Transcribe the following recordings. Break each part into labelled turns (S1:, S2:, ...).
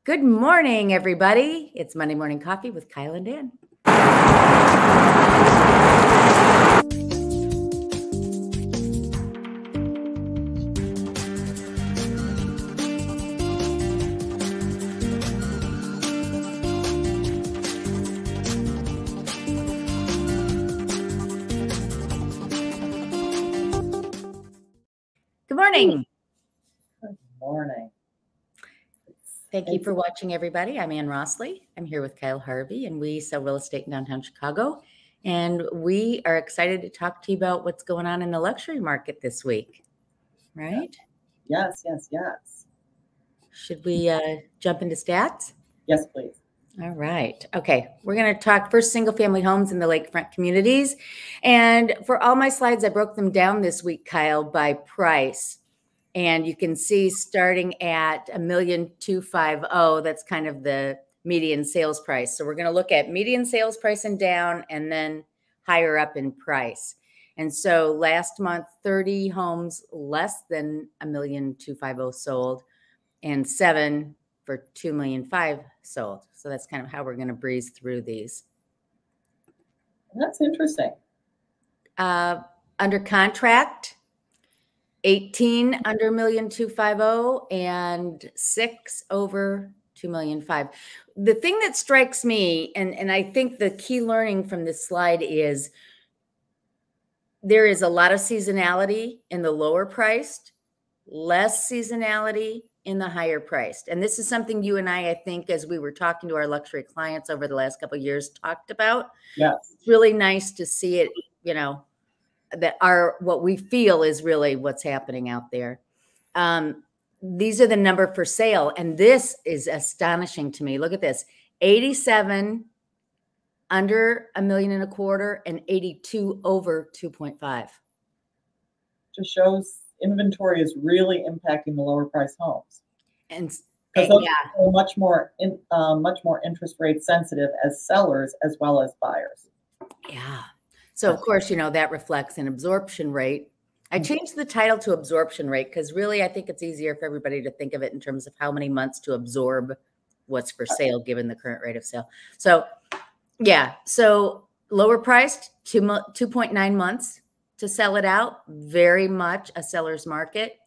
S1: Good morning, everybody. It's Monday Morning Coffee with Kyle and Dan. Good morning.
S2: Good morning.
S1: Thank you for watching, everybody. I'm Anne.Rossley. I'm here with Kyle Harvey, and we sell real estate in downtown Chicago. And we are excited to talk to you about what's going on in the luxury market this week, right?
S2: Yes.
S1: Should we jump into stats?
S2: Yes, please.
S1: All right. Okay. We're going to talk first single-family homes in the lakefront communities. And for all my slides, I broke them down this week, Kyle, by price. And you can see starting at $1,250,000, that's kind of the median sales price. So we're going to look at median sales price and down, and then higher up in price. And so last month, 30 homes less than $1,250,000 sold, and 7 for $2,500,000 sold. So that's kind of how we're going to breeze through these.
S2: That's interesting.
S1: Under contract, 18 under $1,250,000 and 6 over $2,500,000. The thing that strikes me, and I think the key learning from this slide is there is a lot of seasonality in the lower priced, less seasonality in the higher priced. And this is something you and I think, as we were talking to our luxury clients over the last couple of years, talked about.
S2: Yes.
S1: It's really nice to see it, that what we feel is really what's happening out there. These are the number for sale. And this is astonishing to me. Look at this. 87 under $1,250,000 and 82 over 2.5.
S2: Just shows inventory is really impacting the lower price homes.
S1: And
S2: those are much more interest rate sensitive as sellers as well as buyers.
S1: Yeah. So, of course, that reflects an absorption rate. I changed the title to absorption rate because really I think it's easier for everybody to think of it in terms of how many months to absorb what's for sale given the current rate of sale. So, yeah. So lower priced, 2.9 months to sell it out. Very much a seller's market.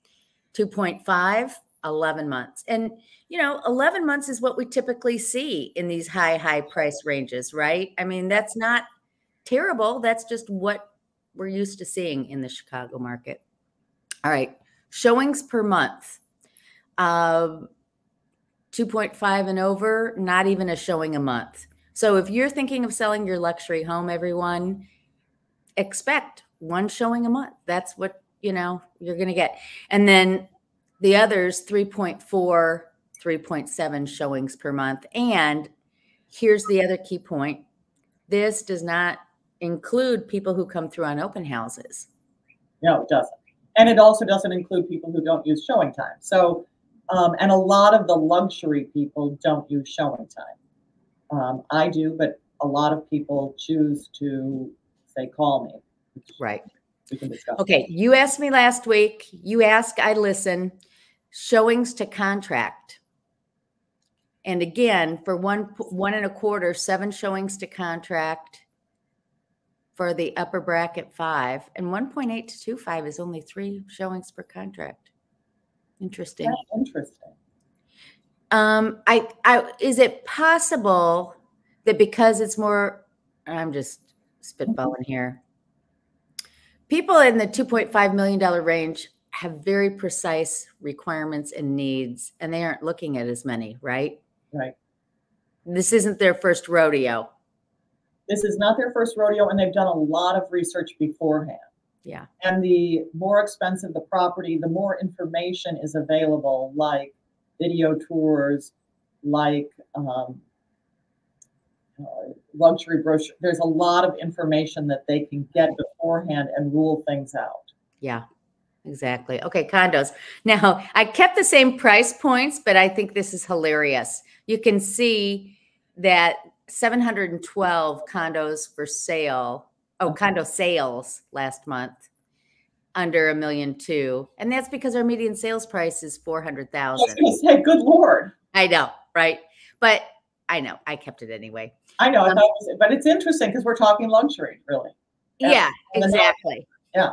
S1: 2.5, 11 months. And, 11 months is what we typically see in these high price ranges, right? I mean, that's not terrible. That's just what we're used to seeing in the Chicago market. All right. Showings per month. 2.5 and over, not even a showing a month. So if you're thinking of selling your luxury home, everyone, expect one showing a month. That's what, you're going to get. And then the others, 3.4, 3.7 showings per month. And here's the other key point. This does not include people who come through on open houses.
S2: No, it doesn't. And it also doesn't include people who don't use showing time. So, and a lot of the luxury people don't use showing time. I do, but a lot of people choose to say, call me.
S1: Right.
S2: We can discuss.
S1: Okay. You asked me last week. You ask, I listen. Showings to contract. And again, for 1.25, 7 showings to contract. For the upper bracket, 5, and 1.8 to 2.5 is only 3 showings per contract. Interesting.
S2: That's interesting.
S1: Is it possible that because it's more, I'm just spitballing here, people in the $2.5 million range have very precise requirements and needs, and they aren't looking at as many, right?
S2: Right.
S1: This isn't their first rodeo.
S2: This is not their first rodeo, and they've done a lot of research beforehand.
S1: Yeah.
S2: And the more expensive the property, the more information is available, like video tours, like luxury brochure. There's a lot of information that they can get beforehand and rule things out.
S1: Yeah, exactly. Okay, condos. Now, I kept the same price points, but I think this is hilarious. You can see that 712 condos for sale. Condo sales last month under $1.2 million. And that's because our median sales price is $400,000.
S2: I was going to say, good Lord.
S1: I know. Right. But I know I kept it anyway.
S2: I know, but it's interesting because we're talking luxury, really.
S1: Yeah, exactly.
S2: Yeah.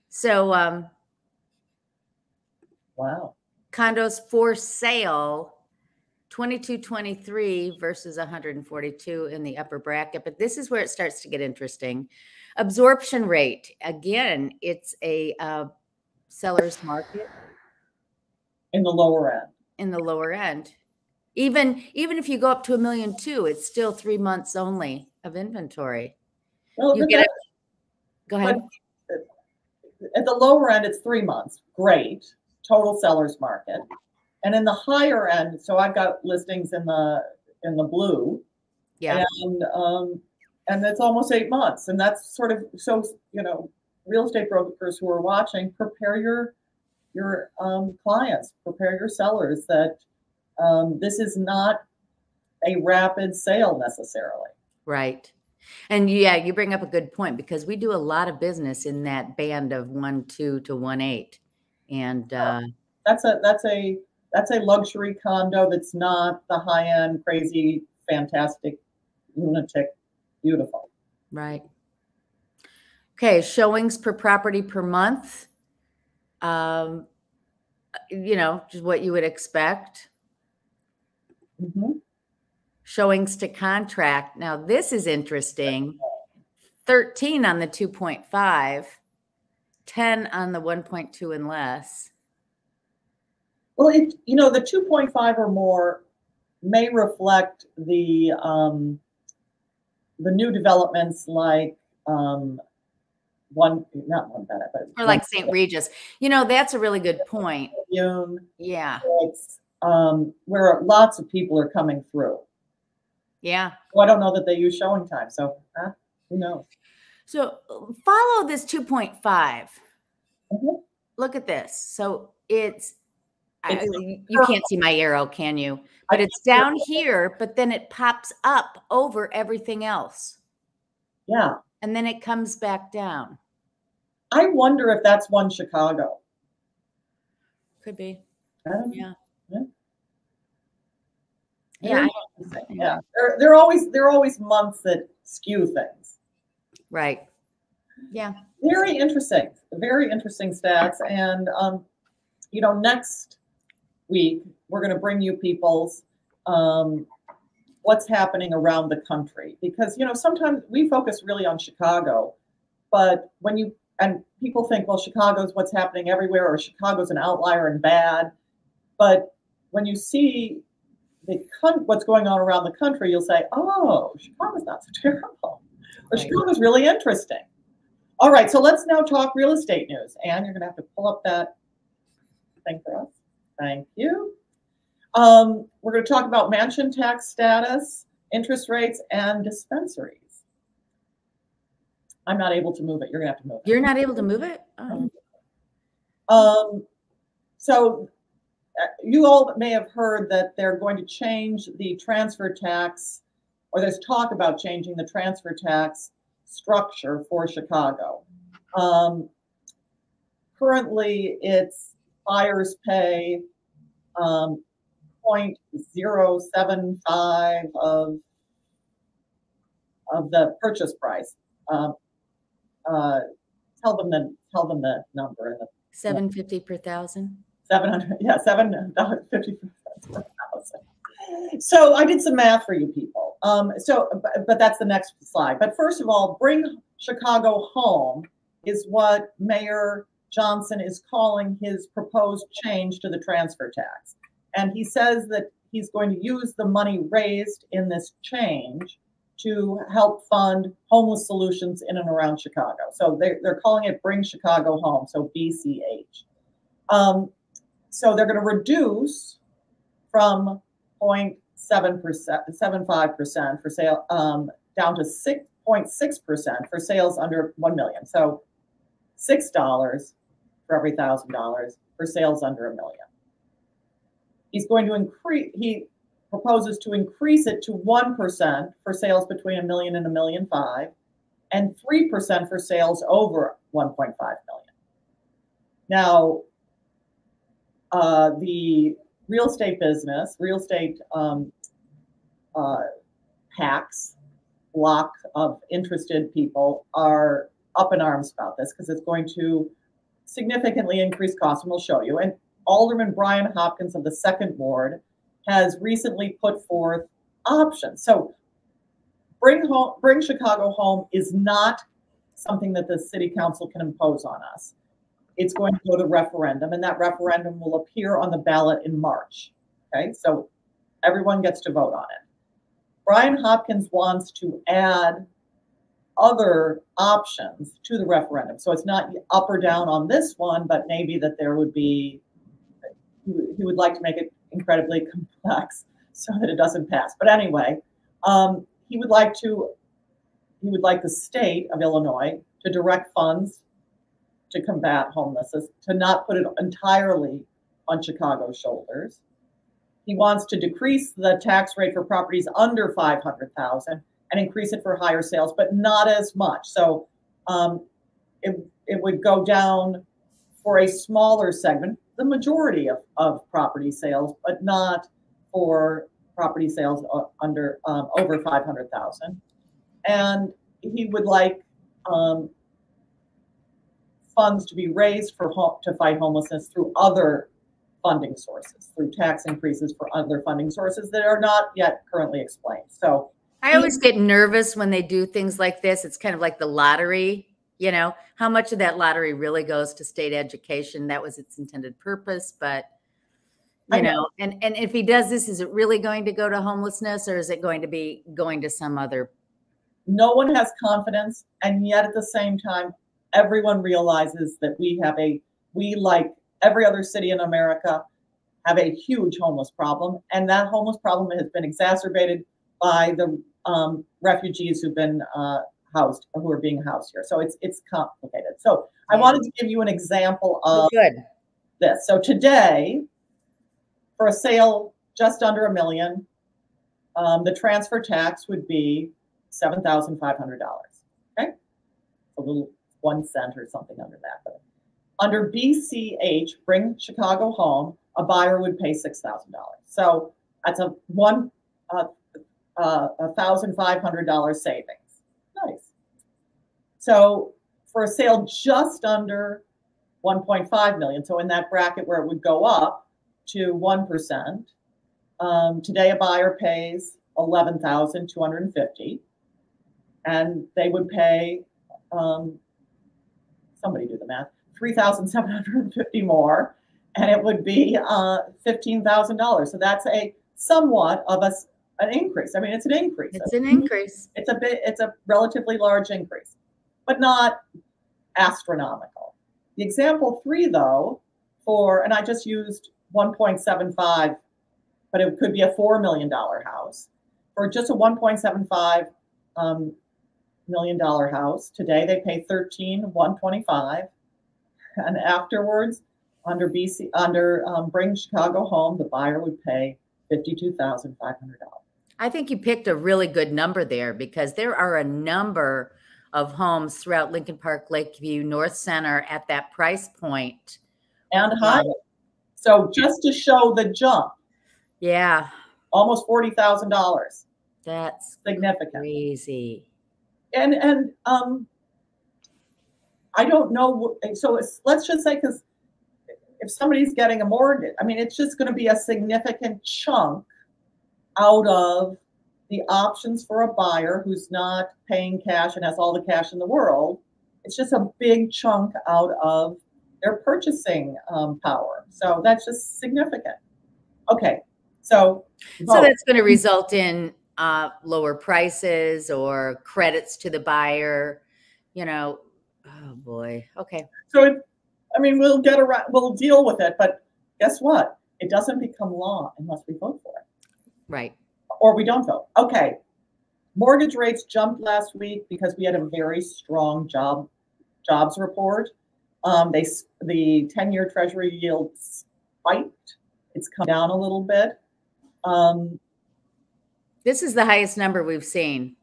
S1: So,
S2: wow.
S1: Condos for sale, 2223 versus 142 in the upper bracket. But this is where it starts to get interesting. Absorption rate. Again, it's a seller's market.
S2: In the lower end.
S1: In the lower end. Even if you go up to 1.2 million, it's still 3 months only of inventory.
S2: Well,
S1: You get it. Go ahead.
S2: At the lower end, it's 3 months. Great. Total seller's market. And in the higher end, so I've got listings in the blue.
S1: Yeah.
S2: And it's almost 8 months. And that's sort of, so, real estate brokers who are watching, prepare your clients, prepare your sellers that this is not a rapid sale necessarily. Right.
S1: And yeah, you bring up a good point because we do a lot of business in that band of 1.2 to 1.8. And
S2: that's a luxury condo that's not the high-end, crazy, fantastic, lunatic, beautiful.
S1: Right. Okay, showings per property per month. Just what you would expect.
S2: Mm-hmm.
S1: Showings to contract. Now, this is interesting. 13 on the 2.5, 10 on the 1.2 and less.
S2: Well, the 2.5 or more may reflect the new developments like not one better, but
S1: or like St. Regis. That's a really good point.
S2: Yeah. It's where lots of people are coming through.
S1: Yeah.
S2: Well, I don't know that they use showing time, so who knows?
S1: So follow this 2.5.
S2: Mm-hmm.
S1: Look at this. So you can't see my arrow, can you? But it's down here, but then it pops up over everything else.
S2: Yeah.
S1: And then it comes back down.
S2: I wonder if that's one Chicago.
S1: Could be.
S2: Yeah.
S1: Yeah.
S2: Yeah. There are always months that skew things.
S1: Right. Yeah.
S2: Very interesting stats. And next week we're going to bring you people's what's happening around the country, because sometimes we focus really on Chicago, but and people think, well, Chicago's what's happening everywhere, or Chicago's an outlier and bad. But when you see what's going on around the country, you'll say, oh, Chicago's not so terrible. Or right. Chicago's really interesting. All right, so let's now talk real estate news. Anne, you're going to have to pull up that thing for us. Thank you. We're going to talk about mansion tax status, interest rates, and dispensaries. I'm not able to move it. You're going to have to move it.
S1: You're not able to move it? Oh.
S2: So you all may have heard that they're going to change the transfer tax, or there's talk about changing the transfer tax structure for Chicago. Currently, it's buyers pay 0.075 of the purchase price. Tell them the number. In the
S1: $750 per thousand.
S2: 700, yeah, $7.50 per thousand. So I did some math for you people. But that's the next slide. But first of all, bring Chicago home is what Mayor Johnson is calling his proposed change to the transfer tax. And he says that he's going to use the money raised in this change to help fund homeless solutions in and around Chicago. So they're calling it Bring Chicago Home, so BCH. So they're going to reduce from 0.75% for sale down to 6.6% for sales under $1 million. So $6 for every $1,000 for sales under $1 million. He's going to increase. He proposes to increase it to 1% for sales between $1 million and $1.5 million, and 3% for sales over $1.5 million. Now, the real estate business, real estate hacks, block of interested people are up in arms about this because it's going to significantly increase costs, and we'll show you. And Alderman Brian Hopkins of the Second Ward has recently put forth options. So Bring Chicago Home is not something that the city council can impose on us. It's going to go to referendum, and that referendum will appear on the ballot in March. Okay, so everyone gets to vote on it. Brian Hopkins wants to add other options to the referendum. So it's not up or down on this one, but maybe that there would be, he would like to make it incredibly complex so that it doesn't pass. But anyway, he would like the state of Illinois to direct funds to combat homelessness, to not put it entirely on Chicago's shoulders. He wants to decrease the tax rate for properties under 500,000 and increase it for higher sales, but not as much. So it would go down for a smaller segment, the majority of property sales, but not for property sales under over 500,000. And he would like funds to be raised to fight homelessness through other funding sources, through tax increases for other funding sources that are not yet currently explained. So
S1: I always get nervous when they do things like this. It's kind of like the lottery, you know, how much of that lottery really goes to state education? That was its intended purpose, but you know, and if he does this, is it really going to go to homelessness, or is it going to be going to some other?
S2: No one has confidence, and yet at the same time, everyone realizes that we, like every other city in America, have a huge homeless problem, and that homeless problem has been exacerbated by the refugees who've been who are being housed here. So it's complicated. So I wanted to give you an example of this. So today, for a sale just under $1 million, the transfer tax would be $7,500. Okay, a little 1 cent or something under that. But under BCH, Bring Chicago Home, a buyer would pay $6,000. So that's a $1,500 savings. Nice. So for a sale just under 1.5 million, so in that bracket where it would go up to 1%, today a buyer pays $11,250, and they would pay, somebody do the math, $3,750 more, and it would be $15,000. So that's a somewhat of an increase. I mean, it's an increase.
S1: It's an increase.
S2: It's a relatively large increase, but not astronomical. The example 3, though, and I just used 1.75, but it could be a $4 million house. For just a $1.75 million house, today they pay $13,125, and afterwards, under Bring Chicago Home, the buyer would pay $52,500.
S1: I think you picked a really good number there, because there are a number of homes throughout Lincoln Park, Lakeview, North Center at that price point.
S2: And higher. So just to show the jump.
S1: Yeah.
S2: Almost $40,000.
S1: That's
S2: significant.
S1: Crazy.
S2: And I don't know. So let's just say, because if somebody's getting a mortgage, I mean, it's just going to be a significant chunk out of the options for a buyer who's not paying cash and has all the cash in the world. It's just a big chunk out of their purchasing power. So that's just significant. Okay. So
S1: that's going to result in lower prices or credits to the buyer, you know. Oh boy. Okay.
S2: So we'll deal with it, but guess what? It doesn't become law unless we vote for it.
S1: Right.
S2: Or we don't vote. Okay. Mortgage rates jumped last week because we had a very strong jobs report. The 10-year Treasury yield spiked. It's come down a little bit.
S1: This is the highest number we've seen.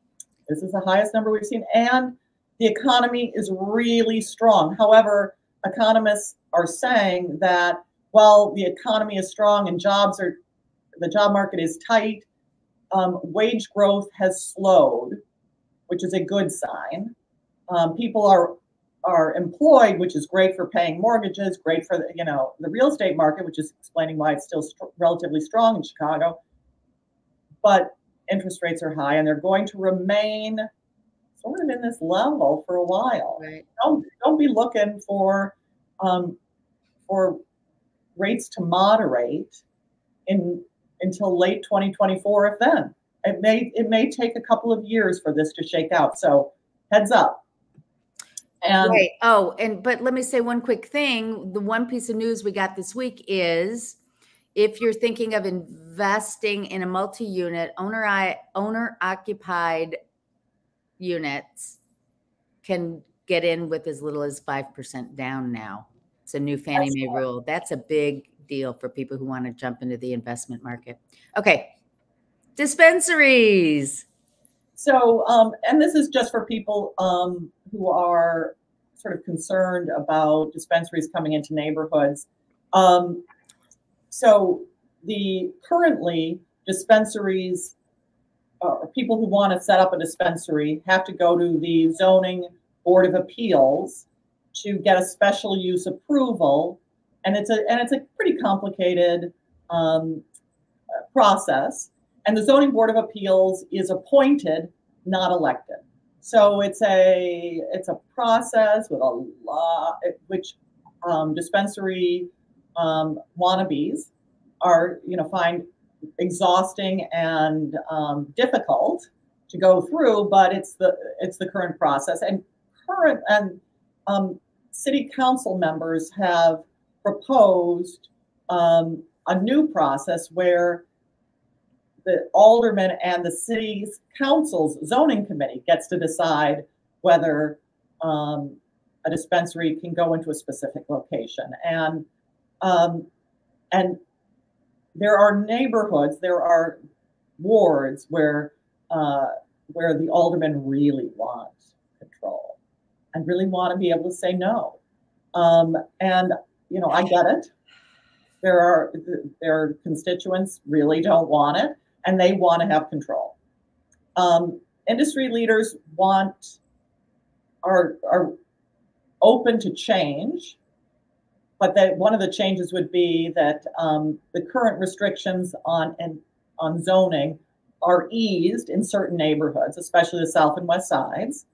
S2: This is the highest number we've seen. And the economy is really strong. However, economists are saying that while the economy is strong and the job market is tight, wage growth has slowed, which is a good sign. People are employed, which is great for paying mortgages, great for the real estate market, which is explaining why it's still relatively strong in Chicago. But interest rates are high, and they're going to remain sort of in this level for a while.
S1: Right.
S2: Don't be looking for rates to moderate until late 2024, if then. It may take a couple of years for this to shake out. So heads up. And
S1: right. Oh, but let me say one quick thing. The one piece of news we got this week is if you're thinking of investing in a multi-unit, owner-occupied units can get in with as little as 5% down now. It's a new Fannie Mae rule. That's a big deal for people who want to jump into the investment market. Okay. Dispensaries.
S2: So, and this is just for people who are sort of concerned about dispensaries coming into neighborhoods. So currently dispensaries, people who want to set up a dispensary have to go to the Zoning Board of Appeals to get a special use approval, and it's a pretty complicated process. And the Zoning Board of Appeals is appointed, not elected. So it's a process with a lot, which dispensary wannabes are find exhausting and difficult to go through. But it's the current process, and city council members have proposed a new process where the alderman and the city's council's zoning committee gets to decide whether a dispensary can go into a specific location. And there are neighborhoods, there are wards where the aldermen really want control and really want to be able to say no. And I get it. Their constituents really don't want it, and they want to have control. Industry leaders are open to change, but that one of the changes would be that the current restrictions on zoning are eased in certain neighborhoods, especially the south and west sides.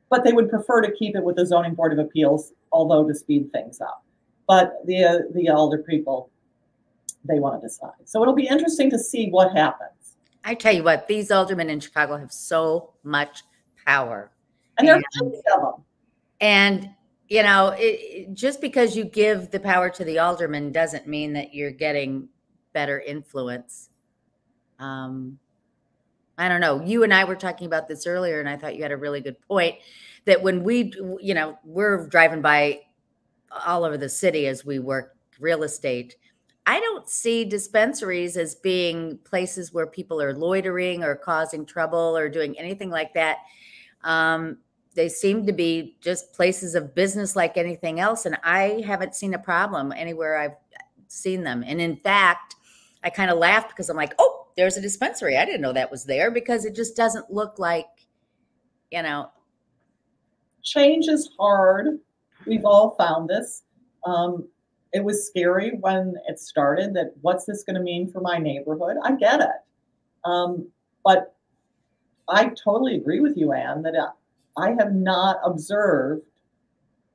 S2: But they would prefer to keep it with the Zoning Board of Appeals, although to speed things up. But the elder people, they want to decide. So it'll be interesting to see what happens.
S1: I tell you what, these aldermen in Chicago have so much power.
S2: And there are plenty of them.
S1: And, just because you give the power to the alderman doesn't mean that you're getting better influence. I don't know. You and I were talking about this earlier, and I thought you had a really good point that when we're driving by all over the city as we work real estate, I don't see dispensaries as being places where people are loitering or causing trouble or doing anything like that. They seem to be just places of business like anything else. And I haven't seen a problem anywhere I've seen them. And in fact, I kind of laughed because I'm like, oh, there's a dispensary. I didn't know that was there, because it just doesn't look like,
S2: Change is hard. We've all found this. It was scary when it started, that what's this going to mean for my neighborhood? I get it. But I totally agree with you, Anne, that I have not observed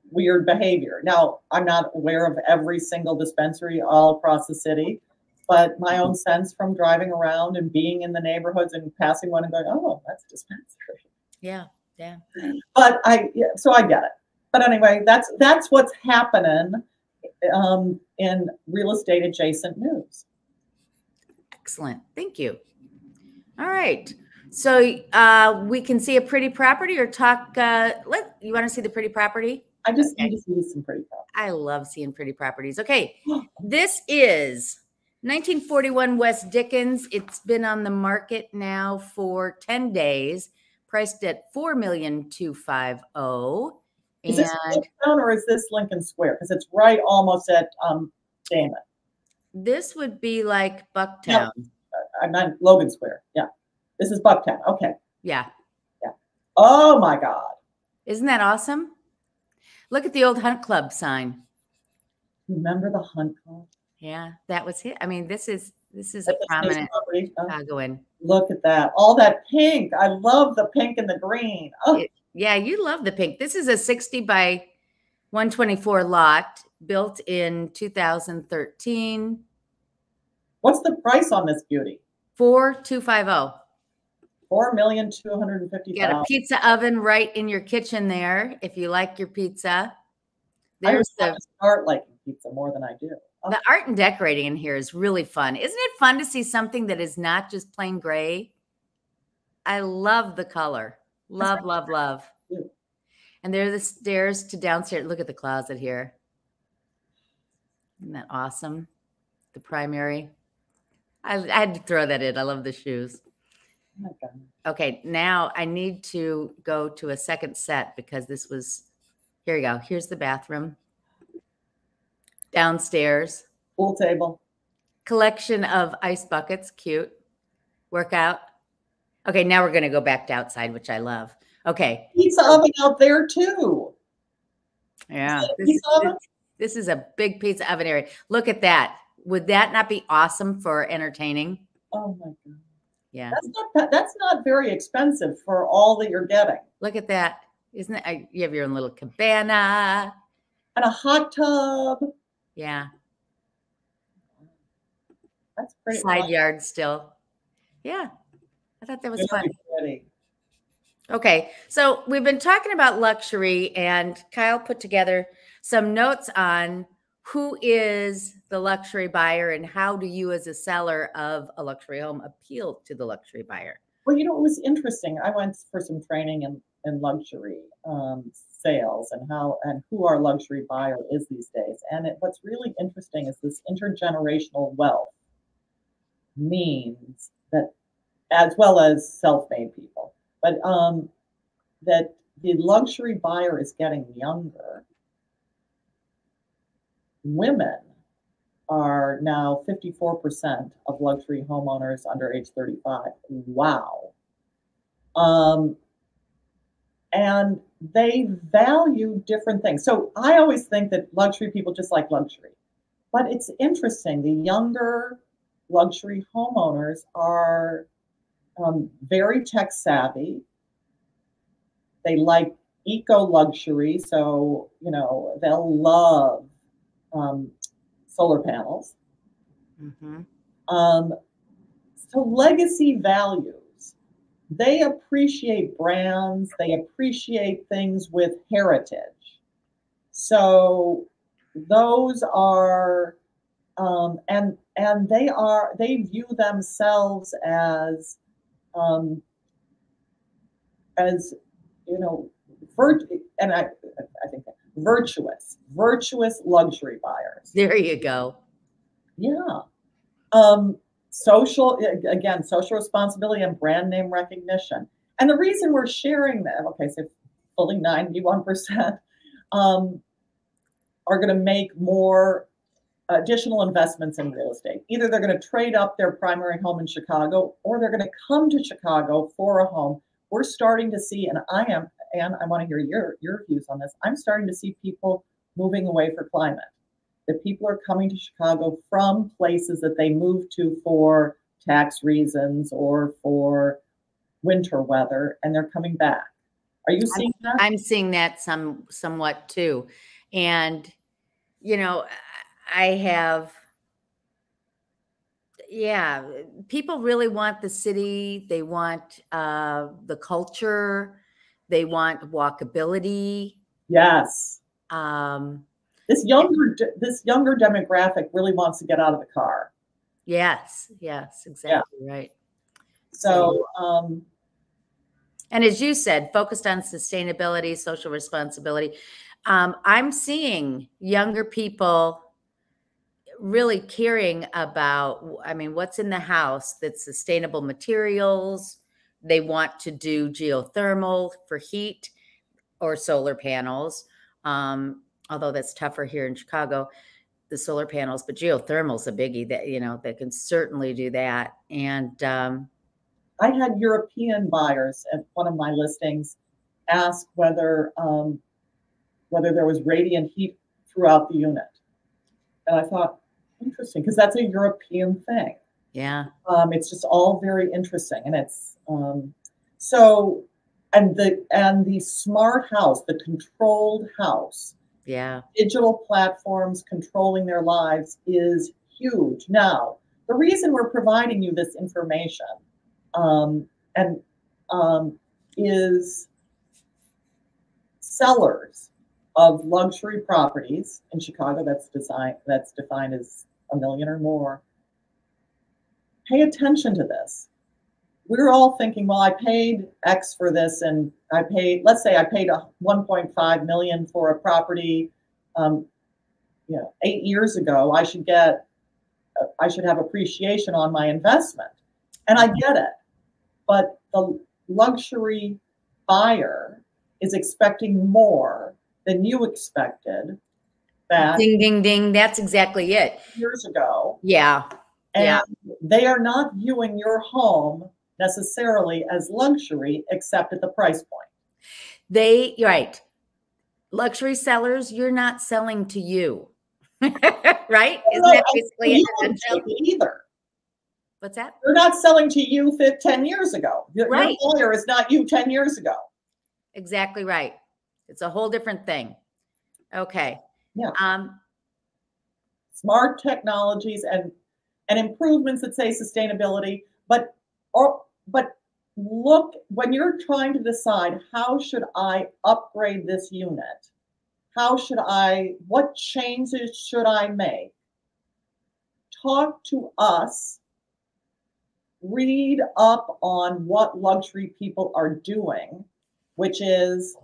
S2: weird behavior. Now, I'm not aware of every single dispensary all across the city, but my own sense from driving around and being in the neighborhoods and passing one and going, oh, that's a dispensary.
S1: Yeah.
S2: But so I get it. But anyway, that's what's happening in real estate adjacent news.
S1: Excellent. Thank you. All right. So we can see a pretty property or talk. You want to see the pretty property?
S2: I just need to see some pretty property.
S1: I love seeing pretty properties. Okay. This is 1941 West Dickens. It's been on the market now for 10 days, priced at $4,250,000.
S2: Is this
S1: And
S2: Town or is this Lincoln Square? Because it's right almost at Damon.
S1: this would be like Bucktown.
S2: Yeah. I'm not Logan Square. Yeah. This is Bucktown. Okay.
S1: Yeah.
S2: Yeah. Oh my God.
S1: Isn't that awesome? Look at the old Hunt Club sign.
S2: Remember the Hunt Club?
S1: Yeah, that was it. I mean, this is a prominent Chicagoan.
S2: Look at that. All that pink. I love the pink and the green. Oh.
S1: Yeah, you love the pink. This is a 60 by 124 lot built in 2013.
S2: What's the price on this beauty?
S1: 4,250.
S2: 4,250,000.
S1: Got a pizza oven right in your kitchen there. If you like your pizza,
S2: there's the start liking pizza more than I do.
S1: Oh. The art and decorating in here is really fun. Isn't it fun to see something that is not just plain gray? I love the color. Love, love, love. Yeah. And there are the stairs to downstairs. Look at the closet here. Isn't that awesome? The primary. I had to throw that in. I love the shoes. Oh, okay, now I need to go to a second set because this was, here you go. Here's the bathroom. Downstairs.
S2: Pool table.
S1: Collection of ice buckets. Cute. Workout. Okay, now we're going to go back to outside, which I love. Okay.
S2: Pizza oven out there too.
S1: Yeah. This is a big pizza oven area. Look at that. Would that not be awesome for entertaining?
S2: Oh my God.
S1: Yeah.
S2: That's not very expensive for all that you're getting.
S1: Look at that. Isn't it? You have your own little cabana.
S2: And a hot tub.
S1: Yeah.
S2: That's pretty.
S1: Side yard still. Yeah. I thought that was fun.
S2: Pretty.
S1: Okay. So we've been talking about luxury, and Kyle put together some notes on who is the luxury buyer and how do you as a seller of a luxury home appeal to the luxury buyer?
S2: Well, it was interesting. I went for some training in luxury sales and who our luxury buyer is these days. And what's really interesting is this intergenerational wealth means that, as well as self-made people, but that the luxury buyer is getting younger. Women are now 54% of luxury homeowners under age 35. Wow. And they value different things. So I always think that luxury people just like luxury. But it's interesting. The younger luxury homeowners are very tech savvy. They like eco luxury. So, they'll love solar panels. Mm-hmm. So legacy values. They appreciate brands. They appreciate things with heritage. So those are, and they view themselves as and I think virtuous luxury buyers.
S1: There you go.
S2: Yeah. Social responsibility and brand name recognition. And the reason we're sharing that, okay, so fully 91% are going to make more additional investments in real estate. Either they're going to trade up their primary home in Chicago, or they're going to come to Chicago for a home. We're starting to see, and I want to hear your views on this. I'm starting to see people moving away for climate. That people are coming to Chicago from places that they moved to for tax reasons or for winter weather, and they're coming back. Are you seeing that?
S1: I'm seeing that somewhat too. And, I have, people really want the city. They want the culture. They want walkability.
S2: Yes. This younger demographic really wants to get out of the car.
S1: Yes, exactly right.
S2: So,
S1: and as you said, focused on sustainability, social responsibility. I'm seeing younger people really caring about, what's in the house that's sustainable materials. They want to do geothermal for heat. or solar panels. Although that's tougher here in Chicago, the solar panels, but geothermal's a biggie that, you know, that can certainly do that. And
S2: I had European buyers at one of my listings ask whether there was radiant heat throughout the unit. And I thought, interesting, because that's a European thing.
S1: yeah.
S2: It's just all very interesting. And it's so, and the smart house, the controlled house,
S1: Yeah.
S2: digital platforms controlling their lives is huge. Now, the reason we're providing you this information is sellers of luxury properties in Chicago that's defined as $1 million or more. Pay attention to this. We're all thinking, well, I paid X for this, and let's say I paid $1.5 million for a property, 8 years ago. I should have appreciation on my investment, and I get it. But the luxury buyer is expecting more than you expected back
S1: Ding, ding, ding. That's exactly it.
S2: years ago.
S1: Yeah.
S2: And
S1: yeah.
S2: they are not viewing your home necessarily as luxury, except at the price point.
S1: Right. Luxury sellers, you're not selling to you. Right? Isn't that basically
S2: you
S1: it?
S2: don't either.
S1: What's that?
S2: They're not selling to you 10 years ago.
S1: Right.
S2: Your lawyer is not you 10 years ago.
S1: Exactly right. It's a whole different thing. Okay.
S2: Yeah. Smart technologies and improvements that say sustainability, but look, when you're trying to decide, how should I upgrade this unit? What changes should I make? Talk to us. Read up on what luxury people are doing, which is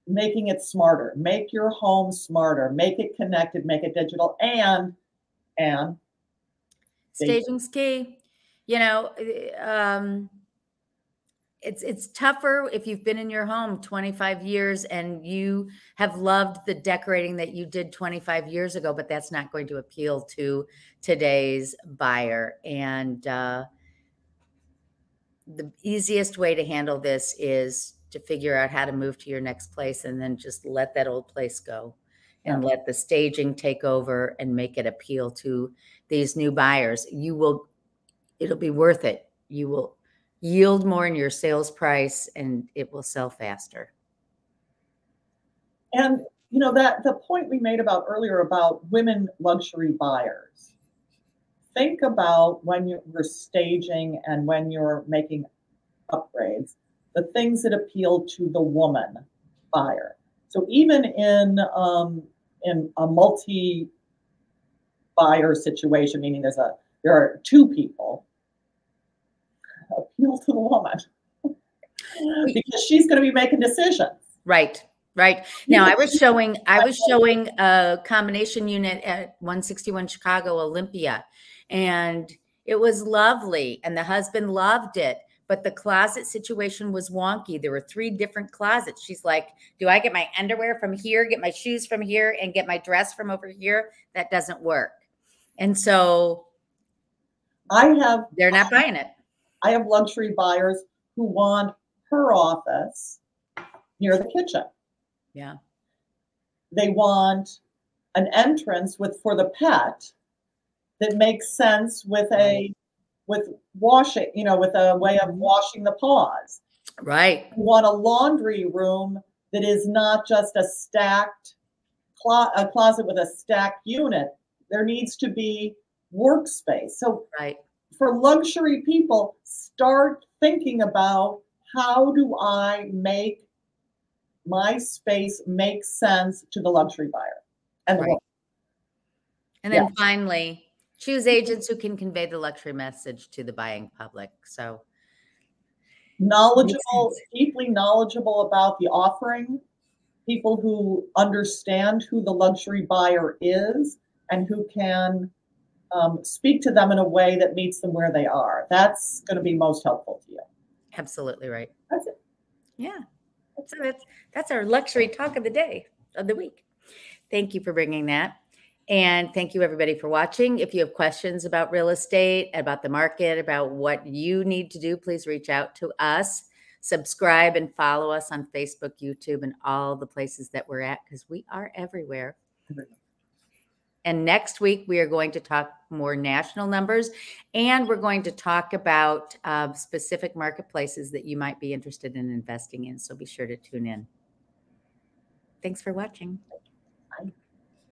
S2: making it smarter. Make your home smarter. Make it connected. Make it digital. And
S1: staging's key. You know, it's tougher if you've been in your home 25 years and you have loved the decorating that you did 25 years ago, but that's not going to appeal to today's buyer. And the easiest way to handle this is to figure out how to move to your next place and then just let that old place go and let the staging take over and make it appeal to these new buyers. It'll be worth it. You will yield more in your sales price and it will sell faster.
S2: And that the point we made earlier about women luxury buyers. Think about when you're staging and when you're making upgrades, the things that appeal to the woman buyer. So even in a multi-buyer situation, meaning there are two people, appeal to the woman because she's going to be making decisions.
S1: Right. Now I was showing a combination unit at 161 Chicago Olympia, and it was lovely, and the husband loved it. But the closet situation was wonky. There were 3 different closets. She's like, do I get my underwear from here, get my shoes from here, and get my dress from over here? That doesn't work. And so they're not buying it.
S2: I have luxury buyers who want her office near the kitchen.
S1: Yeah.
S2: They want an entrance for the pet that makes sense with washing, with a way of washing the paws.
S1: Right.
S2: You want a laundry room that is not just a closet with a stacked unit. There needs to be workspace. So for luxury people, start thinking about, how do I make my space make sense to the luxury buyer? And
S1: then finally, choose agents who can convey the luxury message to the buying public. So
S2: deeply knowledgeable about the offering, people who understand who the luxury buyer is and who can speak to them in a way that meets them where they are. That's going to be most helpful to you.
S1: Absolutely right.
S2: That's it.
S1: Yeah. So that's our luxury talk of the day, of the week. Thank you for bringing that. And thank you everybody for watching. If you have questions about real estate, about the market, about what you need to do, please reach out to us. Subscribe and follow us on Facebook, YouTube, and all the places that we're at, because we are everywhere. And next week, we are going to talk more national numbers, and we're going to talk about specific marketplaces that you might be interested in investing in. So be sure to tune in. Thanks for watching.